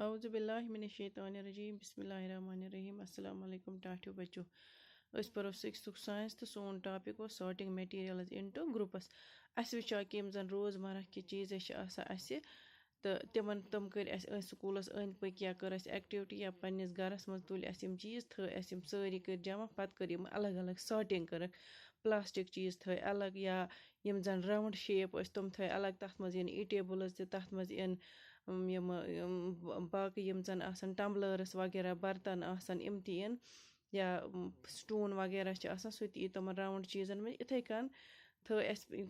औज़ुबिल्लाहिमिनश्शैतानिर्रजीम बिस्मिल्लाहिर्रहमानिर्रहीम अस्सलाम वालेकुम टाठियो बच्चों अस परो 6th साइंस तो सोन टॉपिक वो सॉर्टिंग मटेरियल्स इनटू ग्रुप्स अस वुचो कि यम जन रोजमर्रा की चीज़ तो तिमन तम कर स्कूलस अंद पक या कर एक्टिविटी या पन्निस गरस मज तुल यम चीज़ थ यम सारी कर जमा पत कर यम अलग अलग सॉर्टिंग कर प्लास्टिक चीज़ थ अलग या यम जन राउंड शेप तम थ अलग तथ मज इन ईटेबल्स तथ मज इन यम बाकी यम जन आसन टम्बलर्स वगैरह बर्तन आसन इम ती इन या स्टून वगैरह सु ती तमन राउंड चीज़न में इथे कन थ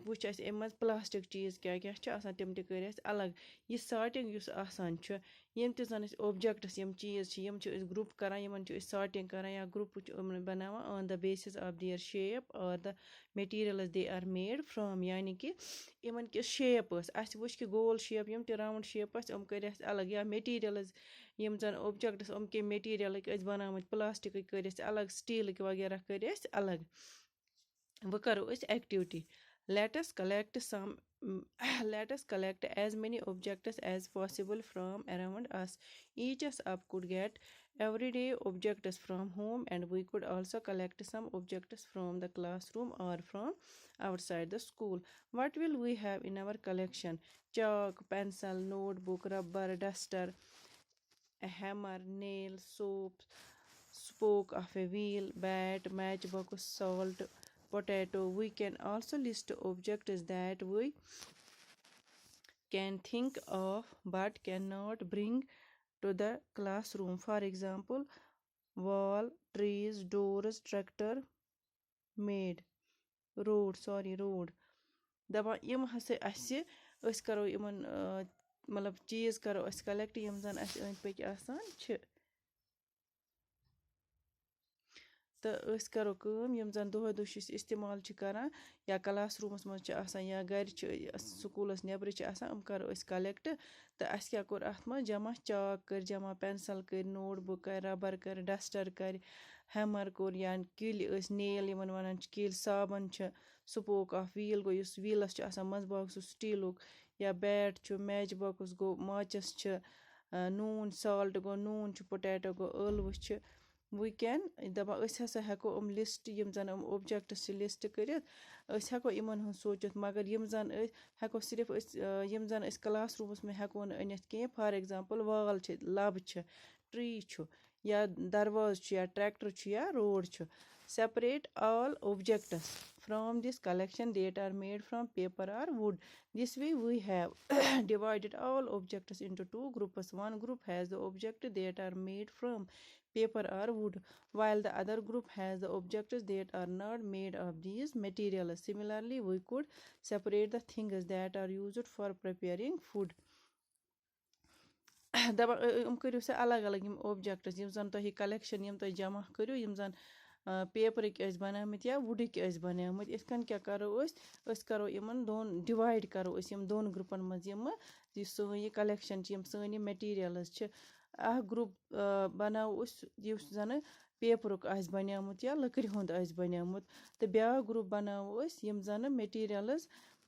वुच अम प्लास्टिक चीज़ क्या क्या तम कर अलग यह सॉर्टिंग यम ते जन ऑब्जेक्ट्स यम चीज़ यम ग्रुप करान यमन सॉर्टिंग करान या ग्रुप बनावान on the basis of their shape और the materials they are made from यानी कि यमन किस शेप अस वुच कि गोल शेप यम ते राउंड शेप यम कर अलग या मटेरियल्स यम जन ऑब्जेक्ट्स के मटेरियल बनाम प्लास्टिक कर अलग स्टील वगैरह कर अलग वो करो activity let us collect some let us collect as many objects as possible from around us. Each of us could get everyday objects from home, and we could also collect some objects from the classroom or from outside the school. What will we have in our collection? Chalk, pencil, notebook, rubber, duster, a hammer, nail, soap, spoke of a wheel, bat, matchbox, salt, potato. We can also list objects that we can think of but cannot bring to the classroom. For example, wall, trees, doors, tractor, maid, road. दपा यम हसे असे अस करो Yemen मतलब चीज करो अस collect यम जन अस अंद पक आसान छ तो अस करो कम यम जन दोह दो इस्तेमाल करान या क्लास रूमस मज या घर स्कूलस नेबर करो अस कलेक्ट तो अस क्या कोर अत मज जमा चाक कर जमा पेंसिल कर नोटबुक कर रबर कर डस्टर कर हैमर कोर या किल नेल यमन वनान किल साबन स्पोक ऑफ व्हील गो व्हीलस मजबाग सु स्टीलुक या बैट मैच बॉक्स गो माचिस नून साल्ट गो नून पोटैटो गो ٲلوٕ we can दपा अस हसा हेको लिस्ट यम जन ऑब्जेक्ट्स लिस्ट करित अस हेको इमन हुन सोचित मगर यम जन हेको सिर्फ यम जन क्लास रूमस में हेको अनित के फॉर एग्जांपल वॉल लब ट्री या दरवाज या ट्रैक्टर या road separate all objects from this collection that are made from paper or wood. This way we have divided all objects into two groups. One group has the objects that are made from paper or wood, while the other group has the objects that are not made of these materials. Similarly, we could separate the things that are used for preparing food. दपा करो से अलग अलग objects यम जन तुम collection यम तुम जमा करो यम जन पेपरिक बनामत या वुडिक बनामत इथकन क्या करो करो यमन दोन डिवाइड करो यम दोन ग्रुपन मज यम सोन यह कलेक्शन यम सोन यह मटेरियल्स ग्रुप बनाओ युस जन पेपरुक बनामुत या लकड़ हुंद बनामुत तो ब्या ग्रुप बनाओ यम जन मटेरियल्स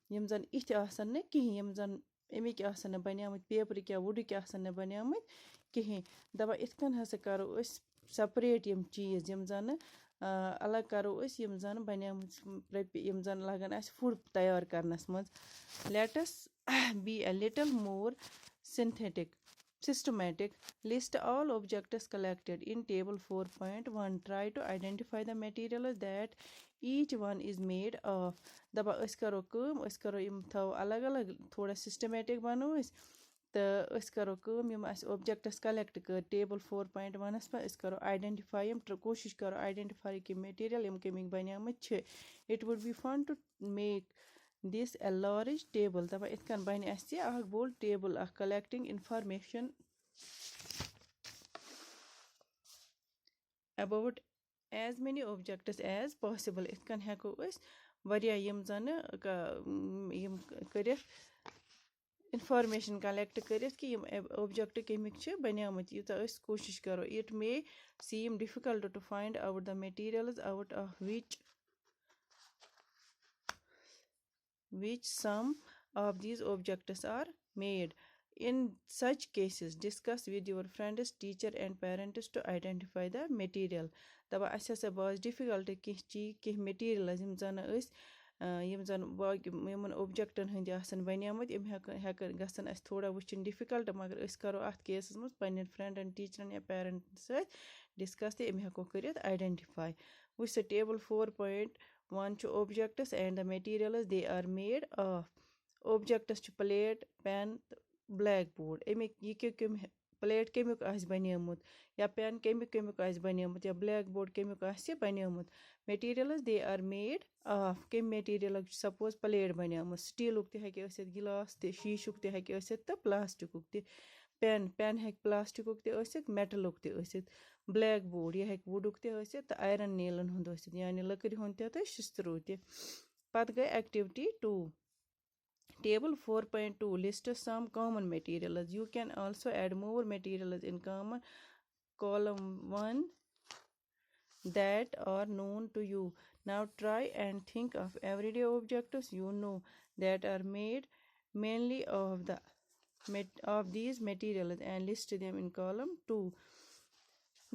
यम जन इथ आसन न कहीं यम जन अमिक आसन बनामुत पेपरिक या वुडिक आसन बनामुत कहीं दपा इथकन हसा करो सेपरेट यम चीज यम जन अलग करो यम जन बनामुत यम जन लगन फूड तैयार करनस मज let us be a little more synthetic systematic. List all objects collected in table 4.1. Try to identify the materials that each one is made of. दबा अस करो कम अस करो यम थो अलग अलग थोड़ा सिस्टमेटिक बनो तो अस करो कम यम ऑब्जेक्ट्स कलेक्ट कर टेबल 4.1 पे अस करो आइडेंटिफाई यम कोशिश करो आइडेंटिफाई कि मटेरियल यम कमिक बनामत छ. It would be fun to make this a large table. दपा इथकन बन अस अख बोल टेबल अख collecting information about as many objects as possible. इथकन हेको अस वरिया यम जन यम करित information collect करित कि यम ऑब्जेक्ट कमिक छ बनामत युता अस कोशिश करो. It may seem difficult to find out the materials out of which some of these objects are made. In such cases, discuss with your friends, teacher and parents to identify the material. Daba asya se baz difficult ki material yim zan yimon objectan hindi asan baniyamut im hek gasan as thoda wuchin difficult magar is karo at cases mus panin friend and teacher ya parent se discuss the im heko karit identify. With the table 4.1 to objects and the materials they are made of. Objects to plate, pen, blackboard. Emek kem plate kemiuk as baniamut ya pen kemiuk as baniamut ya blackboard kemiuk as baniamut. Materials they are made of kem material suppose plate baniamut steel uk te heke asit glass te sheeshuk te heke asit ta plastic uk te pen hek plastic uk te asit metal uk te asit blackboard ya hek wood uk te asit ta iron nail hund asit yani lakri hund te ta shistru te pat gay activity 2. Table 4.2 lists some common materials. You can also add more materials in common column 1 that are known to you. Now try and think of everyday objects you know that are made mainly of these materials and list them in column 2.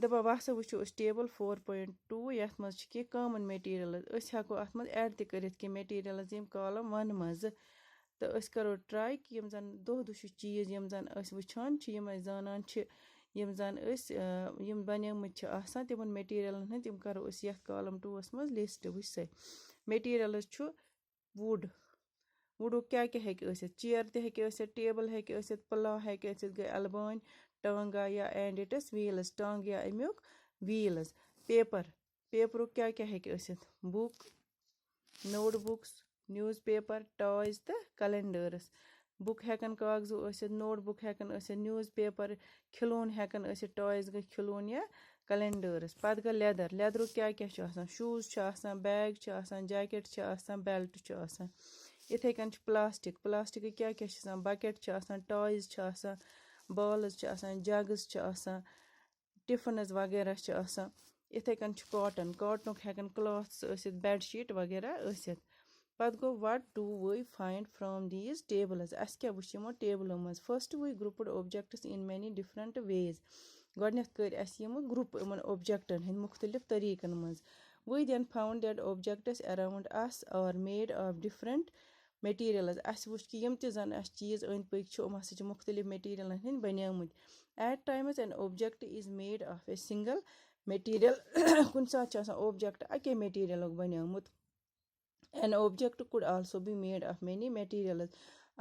Daba wasa wuchu table 4.2 yath maz ki common materials. Us hako ath maz add te karit ki materials in column 1 maz. तो अस करो try कि यम जन दो दुशु चीज यम जन अस वुछान छ यम जानन छ यम जन अस यम बनेमत छ आसान तिमन मटेरियलन हन तिम करो अस यथ कॉलम 2 अस मज लिस्ट वुछ मटेरियल्स छ वुड वुड क्या क्या हेक असित चेयर ते हेक असित टेबल हेक असित प्ला हेक असित गए अलबान टांगा या एंड इट्स व्हील्स टांग या अमुक व्हील्स पेपर क्या क्या हेक असित book notebooks newspaper toys the calendars book hekan kagzu asit notebook hekan asit newspaper khilon hekan asit toys ga khilon ya calendars pad ga leather kya kya cha asan shoes cha asan bag cha asan jacket cha asan belt cha asan ithai kan plastic kya kya cha asan bucket cha asan toys cha asan balls cha asan jugs cha asan tiffins वगैरह cha asan ithai kan cotton uk hekan cloths asit bed sheet वगैरह asit But go what do we find from these tables? Askya wushimo table maz. First we grouped objects in many different ways. Godneth kar asyamo group man objects hin mukhtalif tariqan maz. We then found that objects around us are made of different materials. As wush ki yem te zan as cheese and pik chu mas mukhtalif material hin banyamut. At times an object is made of a single material. Kun sa cha object ake material banyamut. An object could also be made of many materials.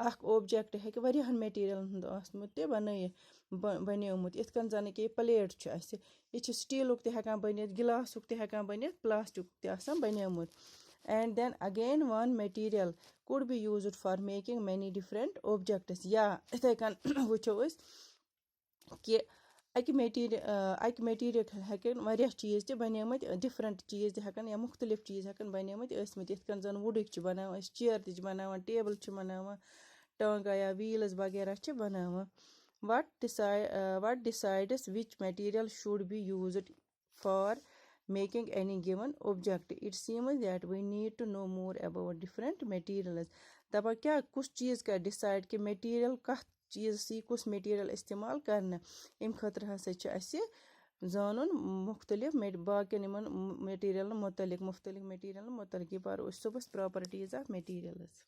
Ak object hek variahan material hund asmut te banayumut ith kan zane ke plate chu ase ich steel uk te hekan baniyat glass uk te hekan baniyat plastic uk te asan banayumut and then again one material could be used for making many different objects ya ith kan wucho is ke Aki material hekan variah cheese te banayamut different cheese te hekan ya mukhtalif cheese hekan banayamut asmut ith kan zan wood ch banawan chair te banawan table ch banawan tanga ya wheels वगैरह ch banawan what decides which material should be used for making any given object it seems that we need to know more about different materials daba kya kus cheese ka decide ki material kath चीज सी कुछ material इस्तेमाल करना इन खतर हसा छ असे जानन मुख्तलिफ बाकिन इमन मटेरियल मुतलिक मुख्तलिफ मटेरियल मुतलिक पर सुबह प्रॉपर्टीज ऑफ मटेरियल्स